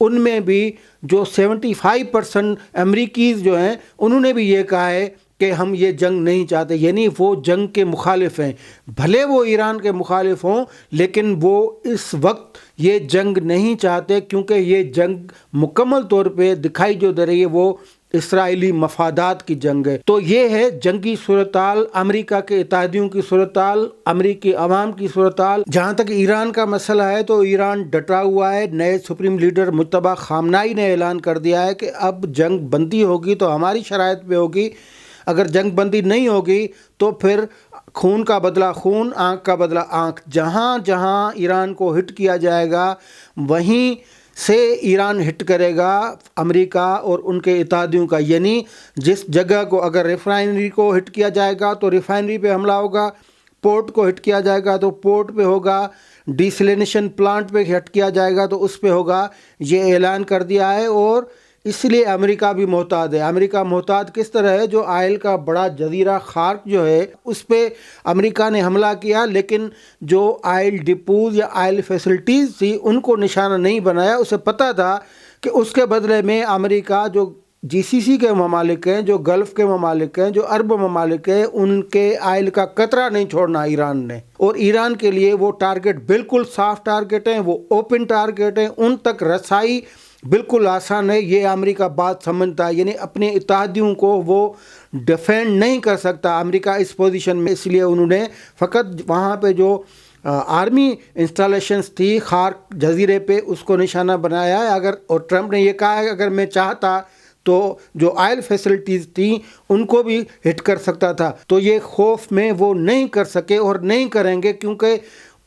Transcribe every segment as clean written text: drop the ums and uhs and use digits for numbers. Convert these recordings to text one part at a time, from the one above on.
ان میں بھی جو 75% امریکیز جو ہیں انہوں نے بھی یہ کہا ہے کہ ہم یہ جنگ نہیں چاہتے، یعنی وہ جنگ کے مخالف ہیں، بھلے وہ ایران کے مخالف ہوں لیکن وہ اس وقت یہ جنگ نہیں چاہتے، کیونکہ یہ جنگ مکمل طور پہ دکھائی جو دے رہی ہے وہ اسرائیلی مفادات کی جنگ ہے۔ تو یہ ہے جنگی صورتحال، امریکہ کے اتحادیوں کی صورتحال، امریکی عوام کی صورتحال۔ جہاں تک ایران کا مسئلہ ہے تو ایران ڈٹا ہوا ہے۔ نئے سپریم لیڈر مجتبیٰ خامنائی نے اعلان کر دیا ہے کہ اب جنگ بندی ہوگی تو ہماری شرائط پہ ہوگی، اگر جنگ بندی نہیں ہوگی تو پھر خون کا بدلہ خون، آنکھ کا بدلہ آنکھ۔ جہاں جہاں ایران کو ہٹ کیا جائے گا وہیں سے ایران ہٹ کرے گا امریکہ اور ان کے اتحادیوں کا، یعنی جس جگہ کو اگر ریفائنری کو ہٹ کیا جائے گا تو ریفائنری پہ حملہ ہوگا، پورٹ کو ہٹ کیا جائے گا تو پورٹ پہ ہوگا، ڈیسلینیشن پلانٹ پہ ہٹ کیا جائے گا تو اس پہ ہوگا۔ یہ اعلان کر دیا ہے، اور اس لیے امریکہ بھی محتاط ہے۔ امریکہ محتاط کس طرح ہے؟ جو آئل کا بڑا جزیرہ خارق جو ہے اس پہ امریکہ نے حملہ کیا، لیکن جو آئل ڈپوز یا آئل فیسلٹیز تھی ان کو نشانہ نہیں بنایا۔ اسے پتہ تھا کہ اس کے بدلے میں امریکہ جو جی سی سی کے ممالک ہیں، جو گلف کے ممالک ہیں، جو عرب ممالک ہیں، ان کے آئل کا قطرہ نہیں چھوڑنا ایران نے، اور ایران کے لیے وہ ٹارگٹ بالکل صاف ٹارگٹ ہیں، وہ اوپن ٹارگٹ ہیں، ان تک رسائی بالکل آسان ہے۔ یہ امریکہ بات سمجھتا ہے، یعنی اپنے اتحادیوں کو وہ ڈیفینڈ نہیں کر سکتا امریکہ اس پوزیشن میں، اس لیے انہوں نے فقط وہاں پہ جو آرمی انسٹالیشنز تھی خارق جزیرے پہ اس کو نشانہ بنایا ہے۔ اور ٹرمپ نے یہ کہا ہے کہ اگر میں چاہتا تو جو آئل فیسلٹیز تھیں ان کو بھی ہٹ کر سکتا تھا، تو یہ خوف میں وہ نہیں کر سکے اور نہیں کریں گے، کیونکہ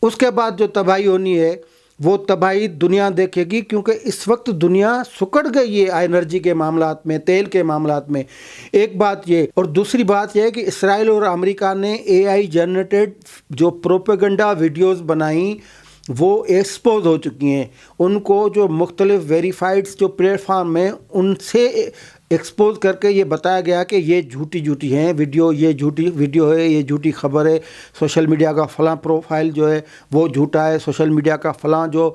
اس کے بعد جو تباہی ہونی ہے وہ تباہی دنیا دیکھے گی، کیونکہ اس وقت دنیا سکڑ گئی ہے انرجی کے معاملات میں، تیل کے معاملات میں۔ ایک بات یہ، اور دوسری بات یہ ہے کہ اسرائیل اور امریکہ نے اے آئی جنریٹڈ جو پروپیگنڈا ویڈیوز بنائیں وہ ایکسپوز ہو چکی ہیں، ان کو جو مختلف ویریفائڈز جو پلیٹ فارم ہیں ان سے ایکسپوز کر کے یہ بتایا گیا کہ یہ جھوٹی ہیں ویڈیو، یہ جھوٹی ویڈیو ہے، یہ جھوٹی خبر ہے، سوشل میڈیا کا فلاں پروفائل جو ہے وہ جھوٹا ہے، سوشل میڈیا کا فلاں جو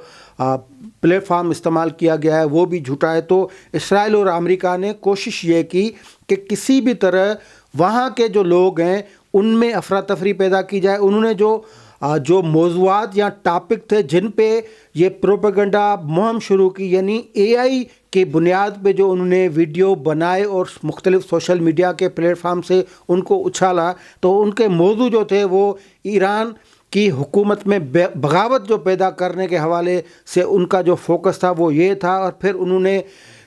پلیٹ فارم استعمال کیا گیا ہے وہ بھی جھوٹا ہے۔ تو اسرائیل اور امریکہ نے کوشش یہ کی کہ کسی بھی طرح وہاں کے جو لوگ ہیں ان میں افراتفری پیدا کی جائے۔ انہوں نے جو موضوعات یا ٹاپک تھے جن پہ یہ پروپیگنڈا مہم شروع کی، یعنی اے آئی کی بنیاد پہ جو انہوں نے ویڈیو بنائے اور مختلف سوشل میڈیا کے پلیٹ فارم سے ان کو اچھالا، تو ان کے موضوع جو تھے وہ ایران کی حکومت میں بغاوت جو پیدا کرنے کے حوالے سے ان کا جو فوکس تھا وہ یہ تھا۔ اور پھر انہوں نے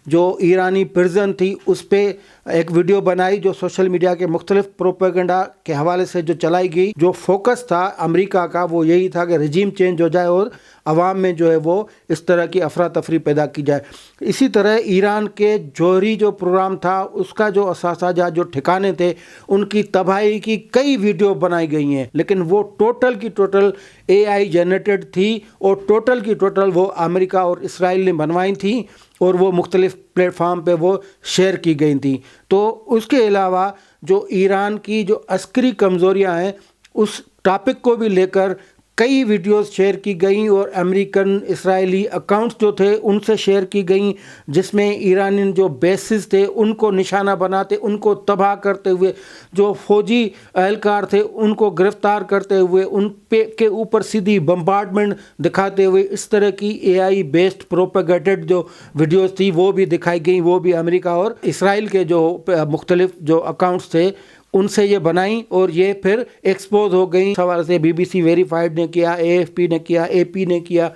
جو ایرانی پرزن تھی اس پہ ایک ویڈیو بنائی جو سوشل میڈیا کے مختلف پروپیگنڈا کے حوالے سے جو چلائی گئی۔ جو فوکس تھا امریکہ کا وہ یہی تھا کہ رجیم چینج ہو جائے اور عوام میں جو ہے وہ اس طرح کی افراتفری پیدا کی جائے۔ اسی طرح ایران کے جوہری جو پروگرام تھا اس کا جو اثاثہ جات جو ٹھکانے تھے ان کی تباہی کی کئی ویڈیو بنائی گئی ہیں، لیکن وہ ٹوٹل کی ٹوٹل اے آئی جنریٹڈ تھی، اور ٹوٹل کی ٹوٹل وہ امریکہ اور اسرائیل نے بنوائی تھیں اور وہ مختلف پلیٹ فارم پہ وہ شیئر کی گئی تھیں۔ تو اس کے علاوہ جو ایران کی جو عسکری کمزوریاں ہیں اس ٹاپک کو بھی لے کر کئی ویڈیوز شیئر کی گئیں، اور امریکن اسرائیلی اکاؤنٹس جو تھے ان سے شیئر کی گئیں، جس میں ایرانی جو بیسز تھے ان کو نشانہ بناتے، ان کو تباہ کرتے ہوئے، جو فوجی اہلکار تھے ان کو گرفتار کرتے ہوئے، ان پہ کے اوپر سیدھی بمبارڈمنٹ دکھاتے ہوئے، اس طرح کی اے آئی بیسڈ پروپیگیٹڈ جو ویڈیوز تھی وہ بھی دکھائی گئیں۔ وہ بھی امریکہ اور اسرائیل کے جو مختلف جو اکاؤنٹس تھے ان سے یہ بنائیں، اور یہ پھر ایکسپوز ہو گئیں۔ اس حوالے سے بی بی سی ویریفائڈ نے کیا، اے ایف پی نے کیا، اے پی نے کیا،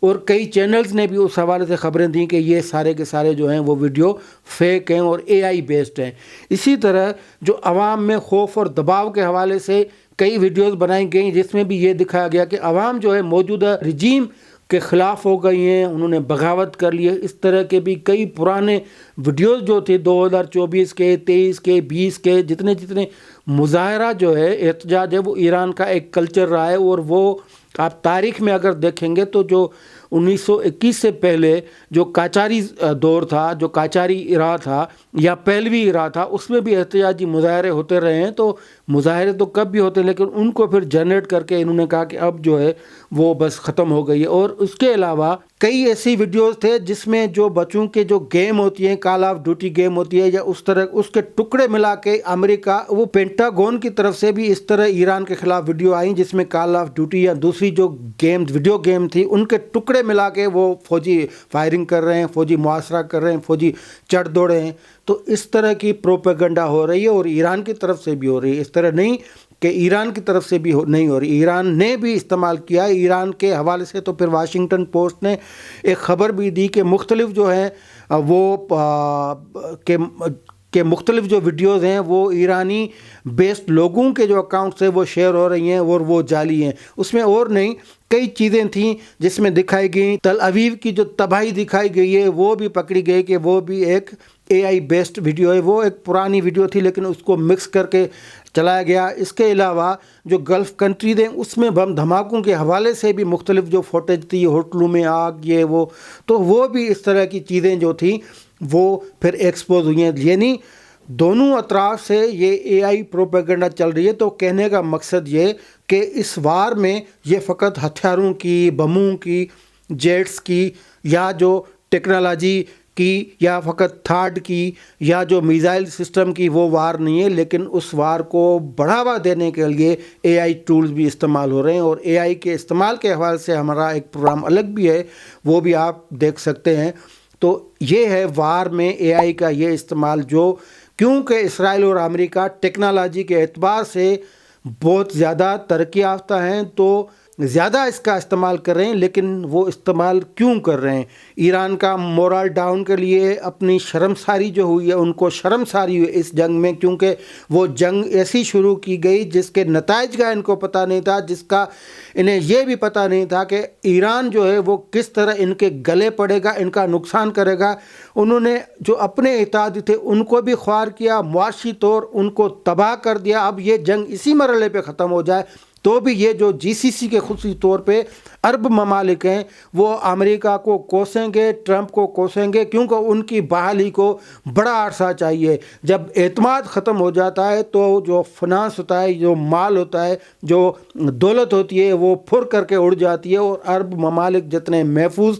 اور کئی چینلز نے بھی اس حوالے سے خبریں دیں کہ یہ سارے کے سارے جو ہیں وہ ویڈیو فیک ہیں اور اے آئی بیسڈ ہیں۔ اسی طرح جو عوام میں خوف اور دباؤ کے حوالے سے کئی ویڈیوز بنائی گئیں جس میں بھی یہ دکھایا گیا کہ عوام جو ہے موجودہ رجیم کے خلاف ہو گئی ہیں، انہوں نے بغاوت کر لی ہے۔ اس طرح کے بھی کئی پرانے ویڈیوز جو تھے 2024 کے، 23 کے، 20 کے، جتنے مظاہرہ جو ہے احتجاج ہے وہ ایران کا ایک کلچر رہا ہے، اور وہ آپ تاریخ میں اگر دیکھیں گے تو جو 1921 سے پہلے جو قاجاری دور تھا، جو قاجاری ایرا تھا یا پہلوی ایرا تھا، اس میں بھی احتجاجی مظاہرے ہوتے رہے ہیں۔ تو مظاہرے تو کب بھی ہوتے ہیں، لیکن ان کو پھر جنریٹ کر کے انہوں نے کہا کہ اب جو ہے وہ بس ختم ہو گئی ہے۔ اور اس کے علاوہ کئی ایسی ویڈیوز تھے جس میں جو بچوں کے جو گیم ہوتی ہیں، کال آف ڈیوٹی گیم ہوتی ہے یا اس طرح اس کے ٹکڑے ملا کے امریکہ، وہ پینٹاگون کی طرف سے بھی اس طرح ایران کے خلاف ویڈیو آئیں جس میں کال آف ڈیوٹی یا دوسری جو گیم ویڈیو گیم تھی ان کے ٹکڑے ملا کے وہ فوجی فائرنگ کر رہے ہیں، فوجی محاصرہ کر رہے ہیں، فوجی چڑھ دوڑے ہیں۔ تو اس طرح کی پروپیگنڈا ہو رہی ہے اور ایران کی طرف سے بھی ہو رہی ہے، اس طرح نہیں کہ ایران کی طرف سے بھی نہیں ہو رہی، ایران نے بھی استعمال کیا ہے۔ ایران کے حوالے سے تو پھر واشنگٹن پوسٹ نے ایک خبر بھی دی کہ مختلف جو ہیں وہ کہ مختلف جو ویڈیوز ہیں وہ ایرانی بیسڈ لوگوں کے جو اکاؤنٹ سے وہ شیئر ہو رہی ہیں اور وہ جعلی ہیں۔ اس میں اور نہیں کئی چیزیں تھیں جس میں دکھائی گئیں، تل اویو کی جو تباہی دکھائی گئی ہے وہ بھی پکڑی گئی کہ وہ بھی ایک اے آئی بیسڈ ویڈیو ہے، وہ ایک پرانی ویڈیو تھی لیکن اس کو مکس کر کے چلایا گیا۔ اس کے علاوہ جو گلف کنٹریز ہیں اس میں بم دھماکوں کے حوالے سے بھی مختلف جو فوٹیج تھی، ہوٹلوں میں آگ، یہ وہ، تو وہ بھی اس طرح کی چیزیں جو تھیں وہ پھر ایکسپوز ہوئی ہیں۔ یعنی دونوں اطراف سے یہ اے آئی پروپیگنڈا چل رہی ہے۔ تو کہنے کا مقصد یہ کہ اس وار میں یہ فقط ہتھیاروں کی، بموں کی، جیٹس کی یا جو ٹیکنالوجی کی یا فقط تھاڈ کی یا جو میزائل سسٹم کی وہ وار نہیں ہے، لیکن اس وار کو بڑھاوا دینے کے لیے اے آئی ٹولز بھی استعمال ہو رہے ہیں۔ اور اے آئی کے استعمال کے حوالے سے ہمارا ایک پروگرام الگ بھی ہے، وہ بھی آپ دیکھ سکتے ہیں۔ تو یہ ہے وار میں اے آئی کا یہ استعمال، جو کیونکہ اسرائیل اور امریکہ ٹیکنالوجی کے اعتبار سے بہت زیادہ ترقی یافتہ ہیں تو زیادہ اس کا استعمال کر رہے ہیں، لیکن وہ استعمال کیوں کر رہے ہیں؟ ایران کا مورال ڈاؤن کے لیے اپنی شرمساری جو ہوئی ہے، ان کو شرمساری ہوئی اس جنگ میں، کیونکہ وہ جنگ ایسی شروع کی گئی جس کے نتائج کا ان کو پتہ نہیں تھا، جس کا انہیں یہ بھی پتہ نہیں تھا کہ ایران جو ہے وہ کس طرح ان کے گلے پڑے گا، ان کا نقصان کرے گا۔ انہوں نے جو اپنے اتحادی تھے ان کو بھی خوار کیا، معاشی طور ان کو تباہ کر دیا۔ اب یہ جنگ اسی مرحلے پہ ختم ہو جائے تو بھی یہ جو جی سی سی کے خصوصی طور پہ عرب ممالک ہیں وہ امریکہ کو کوسیں گے، ٹرمپ کو کوسیں گے، کیونکہ ان کی بحالی کو بڑا عرصہ چاہیے۔ جب اعتماد ختم ہو جاتا ہے تو جو فنانس ہوتا ہے، جو مال ہوتا ہے، جو دولت ہوتی ہے وہ پھر کر کے اڑ جاتی ہے۔ اور عرب ممالک جتنے محفوظ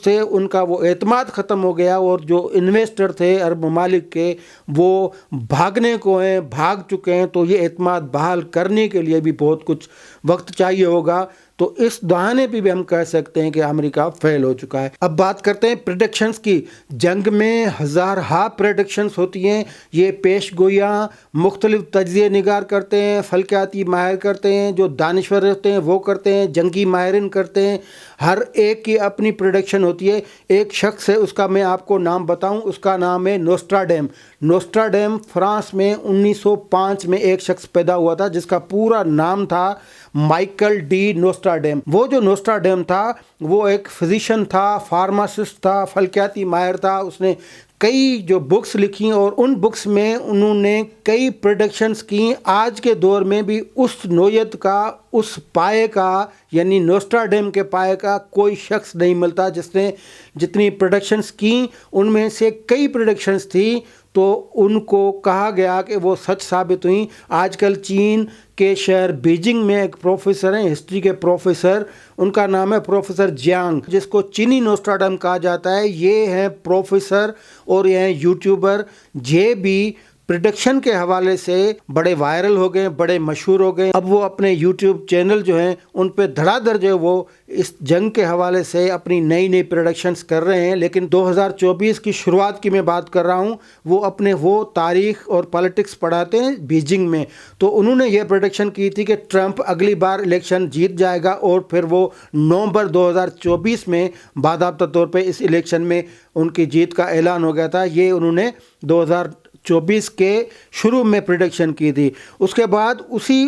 تھے ان کا وہ اعتماد ختم ہو گیا، اور جو انویسٹر تھے عرب ممالک کے وہ بھاگنے کو ہیں، بھاگ چکے ہیں۔ تو یہ اعتماد بحال کرنے کے لیے بھی بہت کچھ وقت چاہیے ہوگا۔ تو اس دہانے پہ بھی ہم کہہ سکتے ہیں کہ امریکہ فیل ہو چکا ہے۔ اب بات کرتے ہیں پریڈکشنز کی۔ جنگ میں ہزارہا پریڈکشنز ہوتی ہیں، یہ پیش گوئیاں مختلف تجزیہ نگار کرتے ہیں، فلکیاتی ماہر کرتے ہیں، جو دانشور رہتے ہیں وہ کرتے ہیں، جنگی ماہرین کرتے ہیں، ہر ایک کی اپنی پریڈکشن ہوتی ہے۔ ایک شخص ہے، اس کا میں آپ کو نام بتاؤں، اس کا نام ہے نوسٹراڈیم۔ فرانس میں 1905 میں ایک شخص پیدا ہوا تھا جس کا پورا نام تھا مائیکل ڈی نوسٹراڈیم۔ وہ جو نوسٹراڈیم تھا وہ ایک فزیشین تھا، فارماسسٹ تھا، فلکیاتی ماہر تھا۔ اس نے کئی جو بکس لکھی اور ان بکس میں انہوں نے کئی پریڈکشنز کی۔ آج کے دور میں بھی اس نوعیت کا، اس پائے کا، یعنی نوسٹراڈیم کے پائے کا کوئی شخص نہیں ملتا جس نے جتنی پریڈکشنز کی۔ ان میں سے کئی پریڈکشنز تھی تو ان کو کہا گیا کہ وہ سچ ثابت ہوئیں۔ آج کل چین کے شہر بیجنگ میں ایک پروفیسر ہیں، ہسٹری کے پروفیسر، ان کا نام ہے پروفیسر جیانگ، جس کو چینی نوسٹراڈیم کہا جاتا ہے۔ یہ ہیں پروفیسر اور یہ ہیں یوٹیوبر، یہ بھی پریڈکشن کے حوالے سے بڑے وائرل ہو گئے، بڑے مشہور ہو گئے۔ اب وہ اپنے یوٹیوب چینل جو ہیں ان پہ دھڑا دھڑ جو ہے وہ اس جنگ کے حوالے سے اپنی نئی نئی پریڈکشنز کر رہے ہیں۔ لیکن 2024 کی شروعات کی میں بات کر رہا ہوں، وہ تاریخ اور پالیٹکس پڑھاتے ہیں بیجنگ میں۔ تو انہوں نے یہ پریڈکشن کی تھی کہ ٹرمپ اگلی بار الیکشن جیت جائے گا، اور پھر وہ نومبر 2024 میں باضابطہ طور پہ اس الیکشن میں ان کی جیت کا اعلان ہو گیا تھا۔ یہ انہوں نے 2024 کے شروع میں پریڈکشن کی تھی۔ اس کے بعد اسی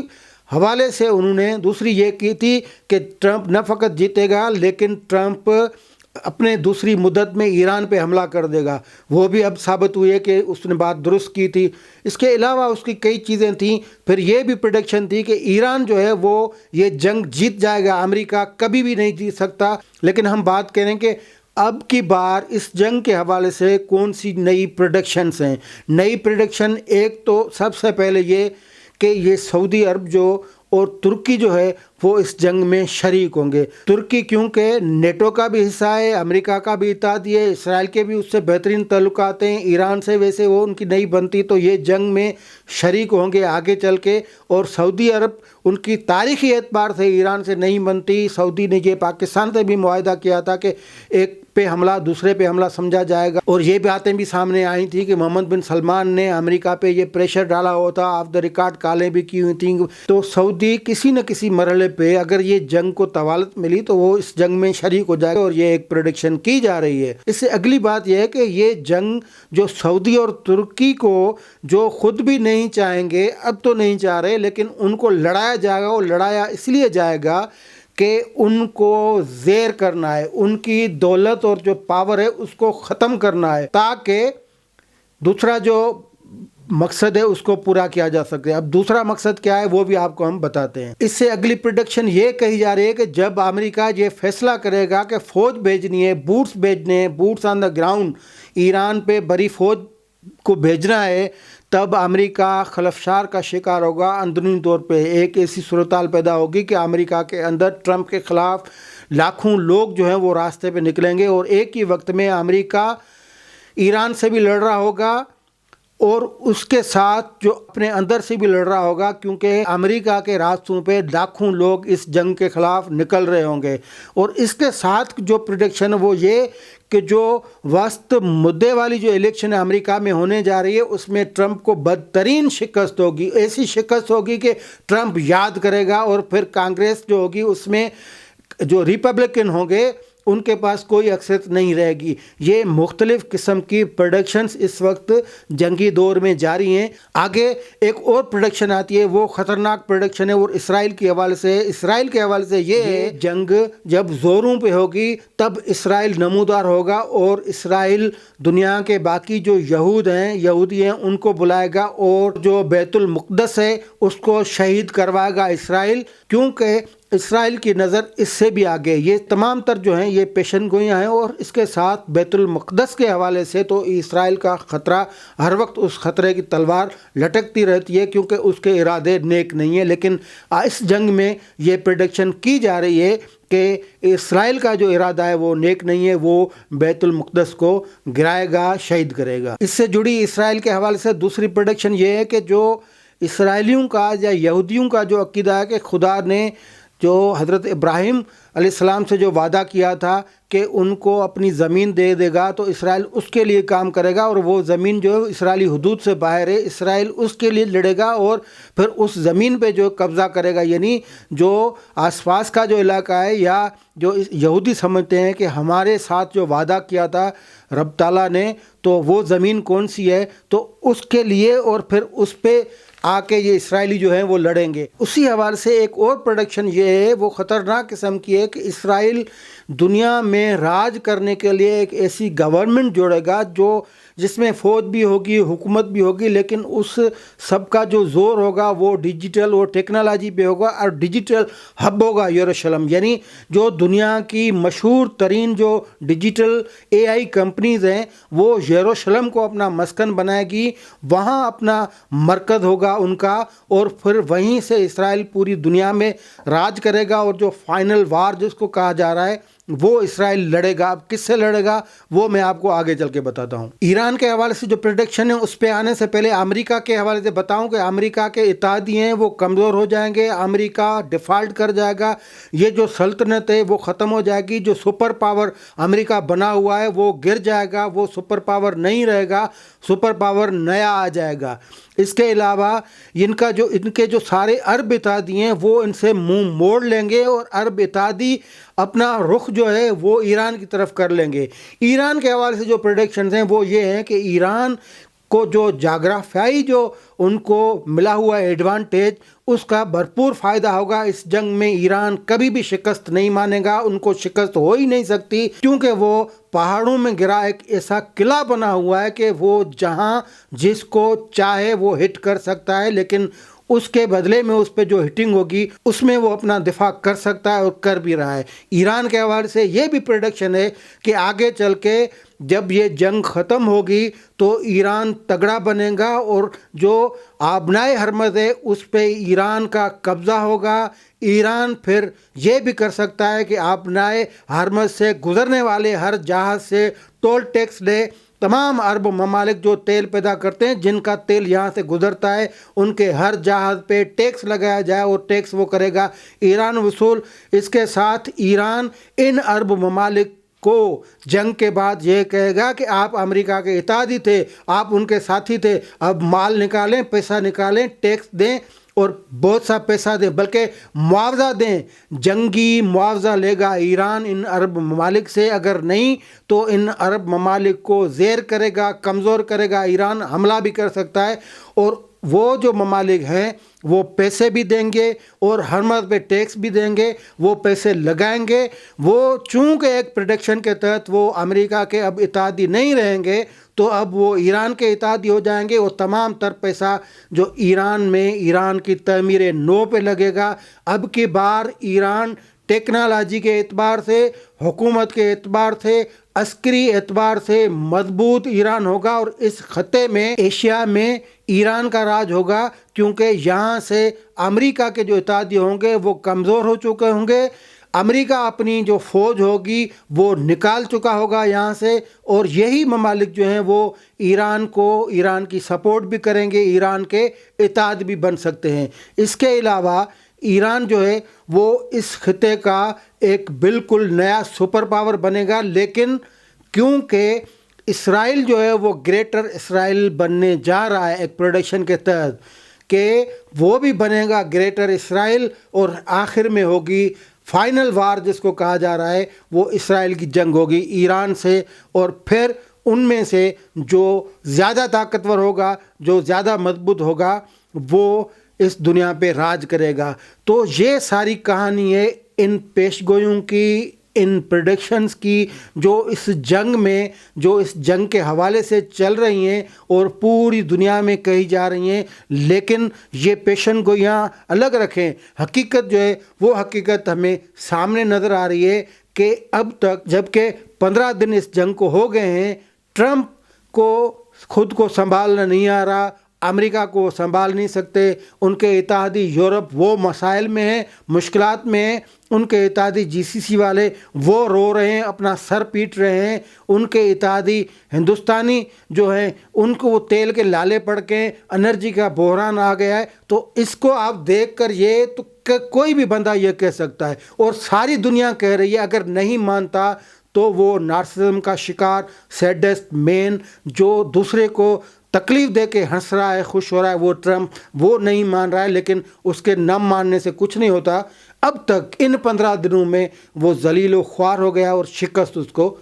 حوالے سے انہوں نے دوسری یہ کی تھی کہ ٹرمپ نہ فقط جیتے گا لیکن ٹرمپ اپنے دوسری مدت میں ایران پہ حملہ کر دے گا۔ وہ بھی اب ثابت ہوئی ہے کہ اس نے بات درست کی تھی۔ اس کے علاوہ اس کی کئی چیزیں تھیں۔ پھر یہ بھی پریڈکشن تھی کہ ایران جو ہے وہ یہ جنگ جیت جائے گا، امریکہ کبھی بھی نہیں جیت سکتا۔ لیکن ہم بات کریں کہ اب کی بار اس جنگ کے حوالے سے کون سی نئی پریڈکشنز ہیں۔ نئی پریڈکشن ایک تو سب سے پہلے یہ کہ یہ سعودی عرب جو اور ترکی جو ہے وہ اس جنگ میں شریک ہوں گے۔ ترکی کیونکہ نیٹو کا بھی حصہ ہے، امریکہ کا بھی اتحادی ہے، اسرائیل کے بھی اس سے بہترین تعلقات ہیں، ایران سے ویسے وہ ان کی نہیں بنتی، تو یہ جنگ میں شریک ہوں گے آگے چل کے۔ اور سعودی عرب ان کی تاریخی اعتبار سے ایران سے نہیں بنتی، سعودی نے یہ پاکستان سے بھی معاہدہ کیا تھا کہ ایک پہ حملہ دوسرے پہ حملہ سمجھا جائے گا، اور یہ باتیں بھی سامنے آئی تھی کہ محمد بن سلمان نے امریکہ پہ یہ پریشر ڈالا ہوا تھا، آف دا ریکارڈ کالیں بھی کی ہوئی تھیں۔ تو سعودی کسی نہ کسی مرحلے پہ اگر یہ جنگ کو طوالت ملی تو وہ اس جنگ میں شریک ہو جائے گا، اور یہ ایک پریڈکشن کی جا رہی ہے۔ اس سے اگلی بات یہ ہے کہ یہ جنگ جو سعودی اور ترکی کو جو خود بھی نہیں چاہیں گے، اب تو نہیں چاہ رہے، لیکن ان کو لڑایا جائے گا، وہ لڑایا اس لیے جائے گا کہ ان کو زیر کرنا ہے، ان کی دولت اور جو پاور ہے اس کو ختم کرنا ہے، تاکہ دوسرا جو مقصد ہے اس کو پورا کیا جا سکے۔ اب دوسرا مقصد کیا ہے وہ بھی آپ کو ہم بتاتے ہیں۔ اس سے اگلی پریڈکشن یہ کہی جا رہی ہے کہ جب امریکہ یہ فیصلہ کرے گا کہ فوج بھیجنی ہے، بوٹس بھیجنے ہیں، boots on the ground, Iran پہ بڑی فوج کو بھیجنا ہے، تب امریکہ خلفشار کا شکار ہوگا۔ اندرونی طور پہ ایک ایسی صورتحال پیدا ہوگی کہ امریکہ کے اندر ٹرمپ کے خلاف لاکھوں لوگ جو ہیں وہ راستے پہ نکلیں گے، اور ایک ہی وقت میں امریکہ ایران سے بھی لڑ رہا ہوگا اور اس کے ساتھ جو اپنے اندر سے بھی لڑ رہا ہوگا، کیونکہ امریکہ کے راستوں پہ لاکھوں لوگ اس جنگ کے خلاف نکل رہے ہوں گے۔ اور اس کے ساتھ جو پریڈکشن ہے وہ یہ کہ جو وسط مدعے والی جو الیکشن امریکہ میں ہونے جا رہی ہے اس میں ٹرمپ کو بدترین شکست ہوگی، ایسی شکست ہوگی کہ ٹرمپ یاد کرے گا، اور پھر کانگریس جو ہوگی اس میں جو ریپبلکن ہوں گے ان کے پاس کوئی اکثریت نہیں رہے گی۔ یہ مختلف قسم کی پریڈکشنز اس وقت جنگی دور میں جاری ہیں۔ آگے ایک اور پریڈکشن آتی ہے، وہ خطرناک پریڈکشن ہے، اور اسرائیل کے حوالے سے یہ ہے جنگ جب زوروں پہ ہوگی تب اسرائیل نمودار ہوگا، اور اسرائیل دنیا کے باقی جو یہودی ہیں ان کو بلائے گا، اور جو بیت المقدس ہے اس کو شہید کروائے گا اسرائیل، کیونکہ اسرائیل کی نظر اس سے بھی آگے۔ یہ تمام تر جو ہیں یہ پیشن گوئیاں ہیں، اور اس کے ساتھ بیت المقدس کے حوالے سے تو اسرائیل کا خطرہ ہر وقت اس خطرے کی تلوار لٹکتی رہتی ہے، کیونکہ اس کے ارادے نیک نہیں ہیں۔ لیکن اس جنگ میں یہ پریڈکشن کی جا رہی ہے کہ اسرائیل کا جو ارادہ ہے وہ نیک نہیں ہے، وہ بیت المقدس کو گرائے گا، شہید کرے گا۔ اس سے جڑی اسرائیل کے حوالے سے دوسری پریڈکشن یہ ہے کہ جو اسرائیلیوں کا یا یہودیوں کا جو عقیدہ ہے کہ خدا نے جو حضرت ابراہیم علیہ السلام سے جو وعدہ کیا تھا کہ ان کو اپنی زمین دے دے گا، تو اسرائیل اس کے لیے کام کرے گا، اور وہ زمین جو اسرائیلی حدود سے باہر ہے، اسرائیل اس کے لیے لڑے گا، اور پھر اس زمین پہ جو قبضہ کرے گا، یعنی جو آس پاس کا جو علاقہ ہے، یا جو یہودی سمجھتے ہیں کہ ہمارے ساتھ جو وعدہ کیا تھا رب تعالیٰ نے، تو وہ زمین کون سی ہے، تو اس کے لیے اور پھر اس پہ آ کے یہ اسرائیلی جو ہیں وہ لڑیں گے۔ اسی حوالے سے ایک اور پروڈکشن یہ ہے، وہ خطرناک قسم کی ہے، کہ اسرائیل دنیا میں راج کرنے کے لیے ایک ایسی گورنمنٹ جوڑے گا جس میں فوج بھی ہوگی، حکومت بھی ہوگی، لیکن اس سب کا جو زور ہوگا وہ ڈیجیٹل اور ٹیکنالوجی پہ ہوگا، اور ڈیجیٹل ہب ہوگا یروشلم، یعنی جو دنیا کی مشہور ترین جو ڈیجیٹل AI کمپنیز ہیں وہ یروشلم کو اپنا مسکن بنائے گی، وہاں اپنا مرکز ہوگا ان کا، اور پھر وہیں سے اسرائیل پوری دنیا میں راج کرے گا، اور جو فائنل وار جس کو کہا جا رہا ہے وہ اسرائیل لڑے گا۔ اب کس سے لڑے گا وہ میں آپ کو آگے چل کے بتاتا ہوں۔ ایران کے حوالے سے جو پریڈکشن ہے اس پہ آنے سے پہلے امریکہ کے حوالے سے بتاؤں کہ امریکہ کے اتحادی ہیں وہ کمزور ہو جائیں گے، امریکہ ڈیفالٹ کر جائے گا، یہ جو سلطنت ہے وہ ختم ہو جائے گی، جو سپر پاور امریکہ بنا ہوا ہے وہ گر جائے گا، وہ سپر پاور نہیں رہے گا، سپر پاور نیا آ جائے گا۔ اس کے علاوہ ان کے جو سارے عرب اتحادی ہیں وہ ان سے منہ موڑ لیں گے، اور عرب اتحادی اپنا رخ جو ہے وہ ایران کی طرف کر لیں گے۔ ایران کے حوالے سے جو پریڈکشنز ہیں وہ یہ ہیں کہ ایران کو جو جغرافیائی جو ان کو ملا ہوا ایڈوانٹیج اس کا بھرپور فائدہ ہوگا۔ اس جنگ میں ایران کبھی بھی شکست نہیں مانے گا، ان کو شکست ہو ہی نہیں سکتی، کیونکہ وہ پہاڑوں میں گرا ایک ایسا قلعہ بنا ہوا ہے کہ وہ جہاں جس کو چاہے وہ ہٹ کر سکتا ہے، لیکن اس کے بدلے میں اس پہ جو ہٹنگ ہوگی اس میں وہ اپنا دفاع کر سکتا ہے، اور کر بھی رہا ہے۔ ایران کے حوالے سے یہ بھی پریڈکشن ہے کہ آگے چل کے جب یہ جنگ ختم ہوگی تو ایران تگڑا بنے گا اور جو آبنائے ہرمز ہے اس پہ ایران کا قبضہ ہوگا۔ ایران پھر یہ بھی کر سکتا ہے کہ آبنائے ہرمز سے گزرنے والے ہر جہاز سے ٹول ٹیکس لے۔ تمام عرب ممالک جو تیل پیدا کرتے ہیں، جن کا تیل یہاں سے گزرتا ہے، ان کے ہر جہاز پہ ٹیکس لگایا جائے اور ٹیکس وہ کرے گا ایران وصول۔ اس کے ساتھ ایران ان عرب ممالک کو جنگ کے بعد یہ کہے گا کہ آپ امریکہ کے اتحادی تھے، آپ ان کے ساتھی تھے، اب مال نکالیں، پیسہ نکالیں، ٹیکس دیں اور بہت سا پیسہ دیں، بلکہ معاوضہ دیں۔ جنگی معاوضہ لے گا ایران ان عرب ممالک سے، اگر نہیں تو ان عرب ممالک کو زیر کرے گا، کمزور کرے گا۔ ایران حملہ بھی کر سکتا ہے اور وہ جو ممالک ہیں وہ پیسے بھی دیں گے اور ہرمز پہ ٹیکس بھی دیں گے، وہ پیسے لگائیں گے۔ وہ چونکہ ایک پریڈکشن کے تحت وہ امریکہ کے اب اتحادی نہیں رہیں گے، تو اب وہ ایران کے اتحادی ہو جائیں گے اور تمام تر پیسہ جو ایران میں ایران کی تعمیر نو پہ لگے گا۔ اب کی بار ایران ٹیکنالوجی کے اعتبار سے، حکومت کے اعتبار سے، عسکری اعتبار سے مضبوط ایران ہوگا اور اس خطے میں، ایشیا میں ایران کا راج ہوگا، کیونکہ یہاں سے امریکہ کے جو اتحادی ہوں گے وہ کمزور ہو چکے ہوں گے۔ امریکہ اپنی جو فوج ہوگی وہ نکال چکا ہوگا یہاں سے، اور یہی ممالک جو ہیں وہ ایران کو، ایران کی سپورٹ بھی کریں گے، ایران کے اتحادی بھی بن سکتے ہیں۔ اس کے علاوہ ایران جو ہے وہ اس خطے کا ایک بالکل نیا سپر پاور بنے گا، لیکن کیونکہ اسرائیل جو ہے وہ گریٹر اسرائیل بننے جا رہا ہے ایک پروڈکشن کے تحت، کہ وہ بھی بنے گا گریٹر اسرائیل، اور آخر میں ہوگی فائنل وار جس کو کہا جا رہا ہے، وہ اسرائیل کی جنگ ہوگی ایران سے، اور پھر ان میں سے جو زیادہ طاقتور ہوگا، جو زیادہ مضبوط ہوگا، وہ اس دنیا پہ راج کرے گا۔ تو یہ ساری کہانی ہے ان پیش گوئیوں کی، ان پریڈکشنز کی، جو اس جنگ میں، جو اس جنگ کے حوالے سے چل رہی ہیں اور پوری دنیا میں کہی جا رہی ہیں۔ لیکن یہ پیشن گوئیاں الگ رکھیں، حقیقت جو ہے وہ حقیقت ہمیں سامنے نظر آ رہی ہے کہ اب تک جبکہ 15 دن اس جنگ کو ہو گئے ہیں، ٹرمپ کو خود کو سنبھالنا نہیں آ رہا، امریکہ کو سنبھال نہیں سکتے، ان کے اتحادی یورپ وہ مسائل میں ہیں، مشکلات میں ہیں، ان کے اتحادی جی سی سی والے وہ رو رہے ہیں، اپنا سر پیٹ رہے ہیں، ان کے اتحادی ہندوستانی جو ہیں ان کو وہ تیل کے لالے پڑ کے انرجی کا بحران آ گیا ہے۔ تو اس کو آپ دیکھ کر یہ تو کوئی بھی بندہ یہ کہہ سکتا ہے، اور ساری دنیا کہہ رہی ہے، اگر نہیں مانتا تو وہ نارسزم کا شکار، سیڈسٹ مین، جو دوسرے کو تکلیف دے کے ہنس رہا ہے، خوش ہو رہا ہے، وہ ٹرمپ وہ نہیں مان رہا ہے، لیکن اس کے نہ ماننے سے کچھ نہیں ہوتا۔ اب تک ان 15 دنوں میں وہ ذلیل و خوار ہو گیا اور شکست اس کو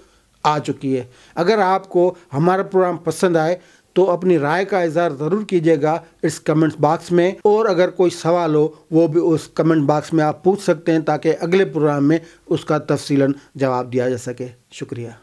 آ چکی ہے۔ اگر آپ کو ہمارا پروگرام پسند آئے تو اپنی رائے کا اظہار ضرور کیجیے گا اس کمنٹ باکس میں، اور اگر کوئی سوال ہو وہ بھی اس کمنٹ باکس میں آپ پوچھ سکتے ہیں، تاکہ اگلے پروگرام میں اس کا تفصیلاً جواب دیا جا سکے۔ شکریہ۔